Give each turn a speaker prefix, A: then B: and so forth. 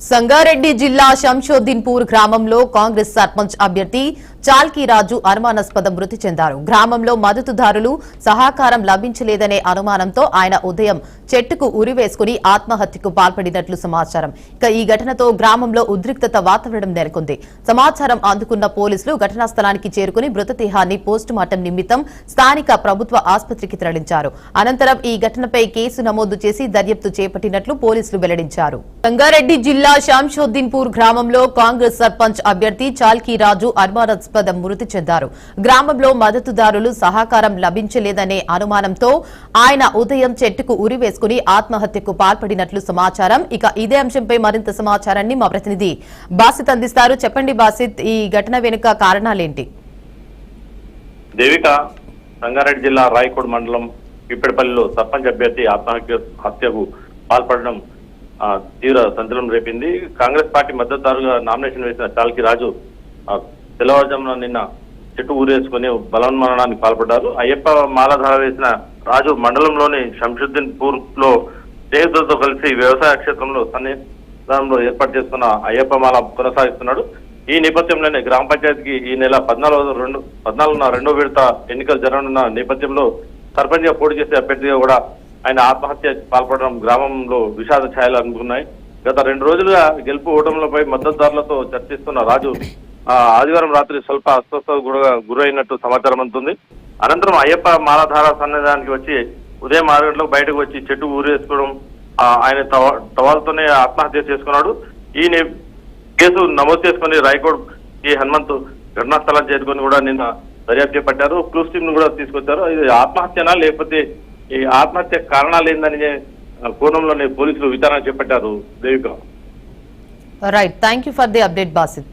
A: సంగారెడ్డి జిల్లా శంషోద్దీన్పూర్ గ్రామంలో కాంగ్రెస్ సర్పంచ్ అభ్యర్థి చాల్కి రాజు అనుమానాస్పద మృతి చెందారు. గ్రామంలో మద్దతుదారులు సహకారం లభించలేదనే అనుమానంతో ఆయన ఉదయం చెట్టుకు ఉరివేసుకుని ఆత్మహత్యకు పాల్పడినట్లు సమాచారం. ఇక ఈ ఘటనతో గ్రామంలో ఉద్రిక్తత వాతావరణం నెలకొంది. సమాచారం అందుకున్న పోలీసులు ఘటనా స్థలానికి చేరుకుని మృతదేహాన్ని పోస్టుమార్టం నిమిత్తం స్థానిక ప్రభుత్వ ఆసుపత్రికి తరలించారు. అనంతరం ఈ ఘటనపై కేసు నమోదు చేసి దర్యాప్తు చేపట్టినట్లు పోలీసులు వెల్లడించారు. సంగారెడ్డి జిల్లా శాంషోద్దీన్పూర్ గ్రామంలో కాంగ్రెస్ సర్పంచ్ అభ్యర్థి చాల్కి రాజు అనుమానాస్పద మృతి చెందారు. గ్రామంలో మద్దతుదారులు సహకారం లభించలేదనే అనుమానంతో ఆయన ఉదయం చెట్టుకు ఉరివేసుకుని ఆత్మహత్యకు పాల్పడినట్లు సమాచారం. ఇక ఇదే అంశంపై మరింత సమాచారాన్ని మా ప్రతినిధి బాసిత్ అందిస్తారు. చెప్పండి బాసిత్, ఈ ఘటన వెనుక కారణాలేంటి?
B: దేవిక, సంగారెడ్డి జిల్లా రాయకోడ్ మండలం పిప్పెడపల్లిలో సర్పంచ్ అభ్యర్థి ఆత్మహత్యకు పాల్పడడం తీవ్ర సంచలనం రేపింది. కాంగ్రెస్ పార్టీ మద్దతుదారుగా నామినేషన్ వేసిన చాల్కి రాజు తెల్లవారుజామున నిన్న చెట్టు ఊరేసుకుని బలవన్మరణానికి పాల్పడ్డారు. అయ్యప్ప మాలధార వేసిన రాజు మండలంలోని శంషుద్దీన్పూర్ లో స్నేహితులతో కలిసి వ్యవసాయ క్షేత్రంలో సన్నిధానంలో ఏర్పాటు చేసుకున్న అయ్యప్ప మాల కొనసాగిస్తున్నాడు. ఈ నేపథ్యంలోనే గ్రామ పంచాయతీకి ఈ నెల 14న రెండో విడత ఎన్నికలు జరగనున్న నేపథ్యంలో సర్పంచ్ గా పోటీ చేసే అభ్యర్థిగా కూడా ఆయన ఆత్మహత్య పాల్పడడం గ్రామంలో విషాద ఛాయలు అందుకున్నాయి. గత 2 రోజులుగా గెలుపు ఓటములపై మద్దతుదారులతో చర్చిస్తున్న రాజు ఆదివారం రాత్రి స్వల్ప అస్వస్థతకు గురైనట్టు సమాచారం అందుతుంది. అనంతరం అయ్యప్ప మాలధార సన్నిధానానికి వచ్చి ఉదయం 6 గంటలకు బయటకు వచ్చి చెట్టు ఊరేసుకోవడం, ఆయన టవాల్తోనే ఆత్మహత్య చేసుకున్నాడు. ఈ కేసు నమోదు చేసుకుని రాయకోడ్ హనుమంత్ ఘటనా స్థలాన్ని చేరుకొని కూడా నిన్న దర్యాప్తు చేపట్టారు. క్లూస్ టీమ్ ను కూడా తీసుకొచ్చారు. ఇది ఆత్మహత్యనా లేకపోతే ఈ ఆత్మహత్య కారణాలు ఏందని కోణంలోనే పోలీసులు విచారణ చేపట్టారు. Devika,
A: right, thank you for the update Basit.